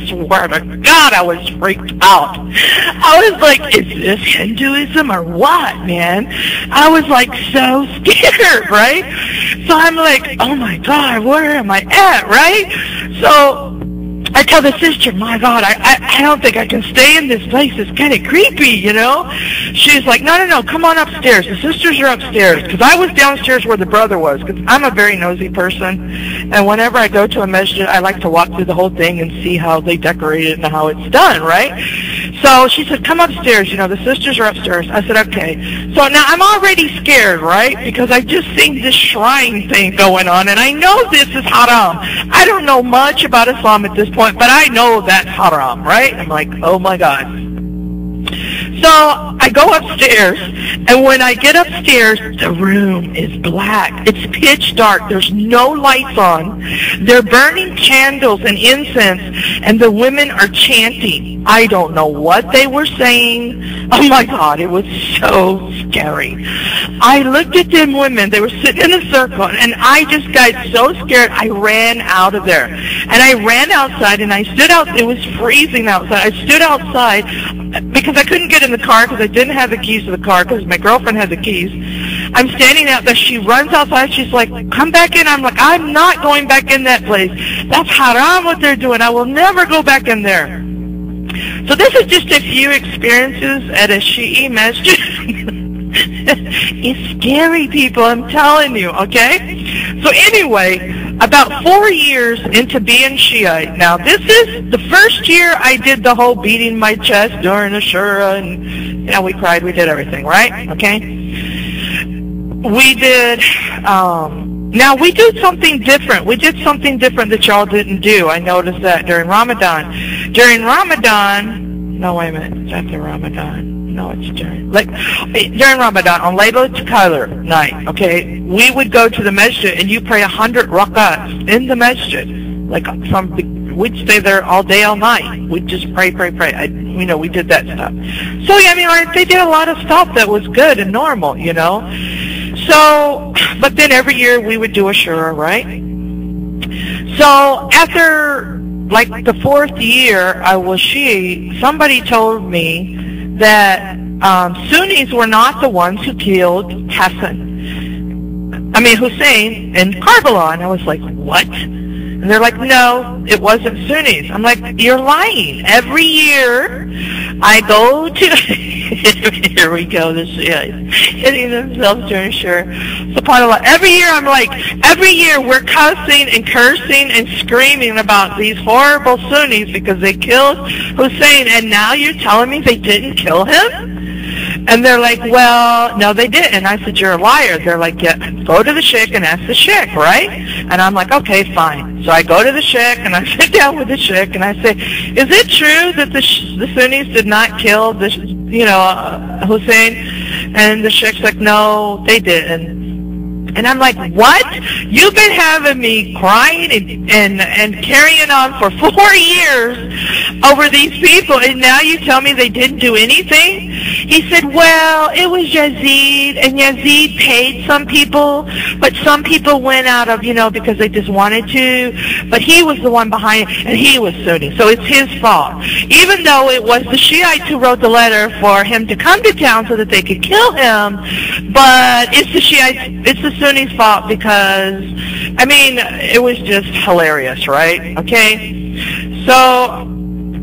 swear to God, I was freaked out. I was like, is this Hinduism or what, man? I was like so scared, right? So I'm like, oh my God, where am I at, right? So I tell the sister, my God, I don't think I can stay in this place. It's kind of creepy, you know? She's like, no, come on upstairs. The sisters are upstairs. Because I was downstairs where the brother was. Because I'm a very nosy person. And whenever I go to a masjid, I like to walk through the whole thing and see how they decorate it and how it's done, right? So she said, come upstairs. You know, the sisters are upstairs. I said, okay. So now I'm already scared, right? Because I just seen this shrine thing going on. And I know this is haram. I don't know much about Islam at this point, but I know that's haram, right? I'm like, oh my God. So I go upstairs, and when I get upstairs, the room is black. It's pitch dark. There's no lights on. They're burning candles and incense, and the women are chanting. I don't know what they were saying. Oh my God, it was so scary. I looked at them women. They were sitting in a circle, and I just got so scared. I ran out of there, and I ran outside, and I stood out. It was freezing outside. I stood outside because I couldn't get in the car because I didn't have the keys to the car because my girlfriend had the keys. I'm standing out there. She runs outside. She's like, come back in. I'm like, I'm not going back in that place. That's haram what they're doing. I will never go back in there. So this is just a few experiences at a Shi'i masjid. It's scary, people, I'm telling you, okay? So anyway, about 4 years into being Shiite. Now, this is the first year I did the whole beating my chest during the Shura, and, you know, we cried, we did everything, right? Okay? We did, now we do something different. We did something different that y'all didn't do. I noticed that during Ramadan. During Ramadan, no, wait a minute, is that the Ramadan? No, it's during Ramadan, on Laylatul Qadr night, okay, we would go to the masjid and you pray 100 rakats in the masjid. Like we'd stay there all day, all night. We'd just pray. You know, we did that stuff. So, yeah, I mean, like, they did a lot of stuff that was good and normal, you know. So, but then every year we would do a shura, right? So after, like, the 4th year I was Shi'i, somebody told me that Sunnis were not the ones who killed Hussein in Karbala. And I was like, what? And they're like, no, it wasn't Sunnis. I'm like, you're lying. Every year I go to, here we go, this hitting themselves during sure. SubhanAllah. Every year we're cussing and cursing and screaming about these horrible Sunnis because they killed Hussein, and now you're telling me they didn't kill him? And they're like, well, no, they didn't. And I said, you're a liar. They're like, yeah, go to the sheikh and ask the sheikh, right? And I'm like, okay, fine. So I go to the sheikh and I sit down with the sheikh and I say, is it true that the Sunnis did not kill the, Hussein? And the sheikh's like, no, they didn't. And I'm like, what? You've been having me crying and carrying on for 4 years over these people, and now you tell me they didn't do anything? He said, well, it was Yazid, and Yazid paid some people, but some people went out of, because they just wanted to, but he was the one behind it, and he was Sunni, so it's his fault. Even though it was the Shiites who wrote the letter for him to come to town so that they could kill him, but it's the Shiites, it's the Sunni's fault because, it was just hilarious, right? Okay? So,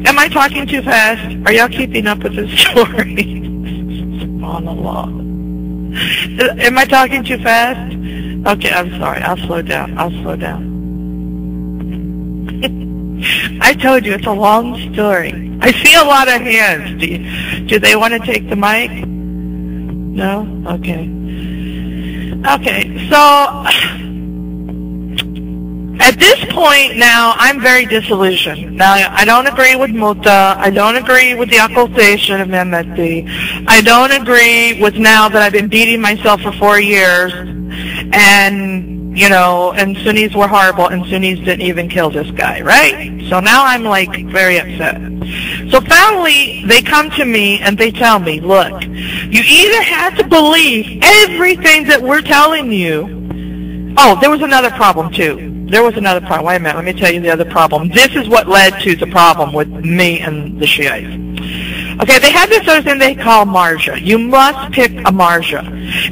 am I talking too fast? Are y'all keeping up with this story? SubhanAllah. Am I talking too fast? Okay, I'm sorry. I'll slow down. I told you, it's a long story. I see a lot of hands. Do they want to take the mic? No? Okay. Okay, so at this point now, I'm very disillusioned. Now, I don't agree with Mutta. I don't agree with the occultation of Mehmeti. I don't agree with now that I've been beating myself for 4 years, and, and Sunnis were horrible, and Sunnis didn't even kill this guy, right? So now I'm, very upset. So finally, they come to me and they tell me, look, you either have to believe everything that we're telling you. Oh, there was another problem too. there was another problem. Wait a minute, let me tell you the other problem. This is what led to the problem with me and the Shiites. Okay, they have this other thing they call marja. You must pick a marja.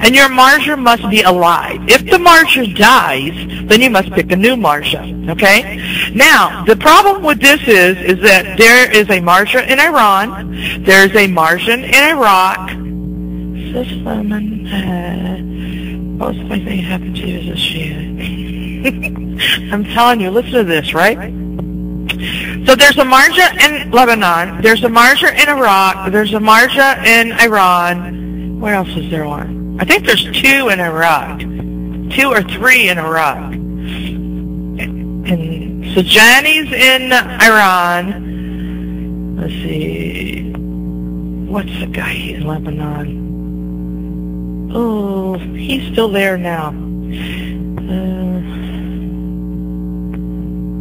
And your marja must be alive. If the marja dies, then you must pick a new marja. Okay? Now, the problem with this is that there is a marja in Iran, there's a marja in Iraq. Most of my thing happened to you as a Shia. I'm telling you, listen to this, right? So there's a marja in Lebanon, there's a marja in Iraq, there's a marja in Iran. Where else is there one? I think there's 2 in Iraq. 2 or 3 in Iraq. And Sajani's in Iran. Let's see. What's the guy in Lebanon? Oh, he's still there now.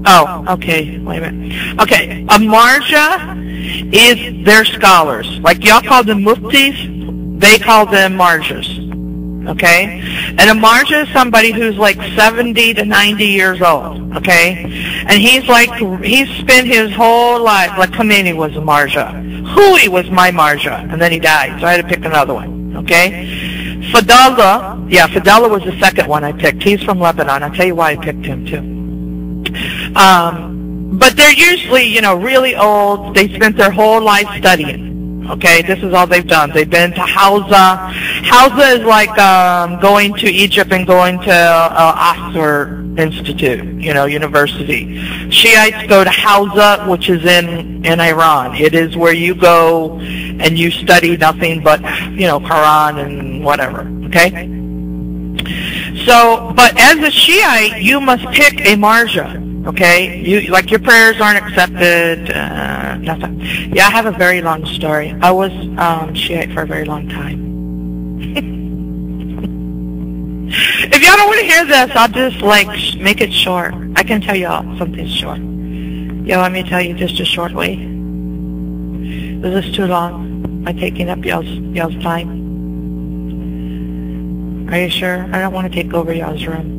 Oh, okay, wait a minute. Okay, a marja is their scholars. Like y'all call them muftis, they call them marjas. Okay? And a marja is somebody who's like 70 to 90 years old. Okay? And he's spent his whole life, like Khomeini was a marja. Hui was my marja, and then he died, so I had to pick another one. Okay? Fadallah was the second one I picked. He's from Lebanon. I'll tell you why I picked him too. But they're usually, really old. They spent their whole life studying. Okay, this is all they've done. They've been to Hausa. Hausa is like going to Egypt and going to Oxford Institute, university. Shiites go to Hausa, which is in Iran. It is where you go and you study nothing but, Quran and whatever. Okay? So, but as a Shiite, you must pick a marja. Okay, your prayers aren't accepted, nothing. Yeah, I have a very long story. I was Shiite for a very long time. If y'all don't want to hear this, I'll just make it short. I can tell y'all something short. You want me to tell you just a short way? Is this too long? Am I taking up y'all's time? Are you sure? I don't want to take over y'all's room.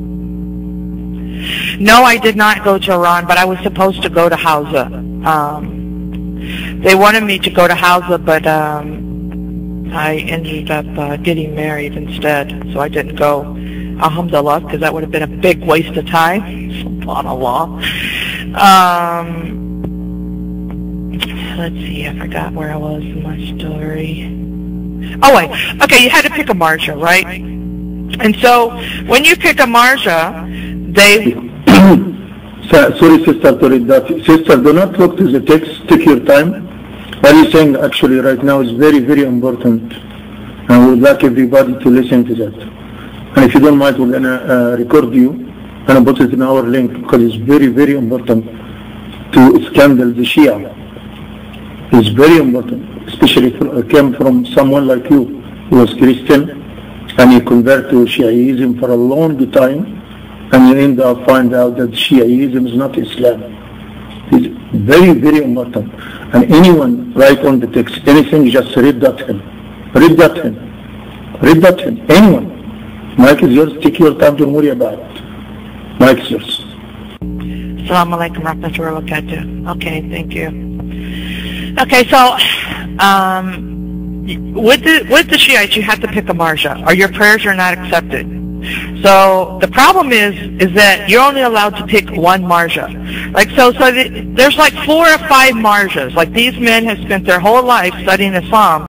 No, I did not go to Iran, but I was supposed to go to Hausa. They wanted me to go to Hausa, but I ended up getting married instead, so I didn't go. Alhamdulillah, because that would have been a big waste of time. SubhanAllah. Let's see, I forgot where I was in my story. Oh, wait. Okay, you had to pick a marja, right? And so, when you pick a marja, Sorry, sister, to read that. Sister, do not look to the text. Take your time. What you're saying actually right now is very, very important. And we would like everybody to listen to that. And if you don't mind, we're going to record you and put it in our link because it's very, very important to scandal the Shia. It's very important, especially if it came from someone like you who was Christian and you convert to Shiaism for a long time. And you end up find out that Shiaism is not Islam. It's very, very important. And anyone write on the text anything, just read that him. Read that him. Read that him. Anyone. Mike is yours. Take your time, don't worry about it. Mike is yours. Assalamu alaikum warahmatullahi wabarakatuh. Okay, thank you. Okay, so with the Shiites, you have to pick a marja, or your prayers are not accepted. So the problem is that you're only allowed to pick one marja. There's 4 or 5 marjas. Like these men have spent their whole life studying Islam.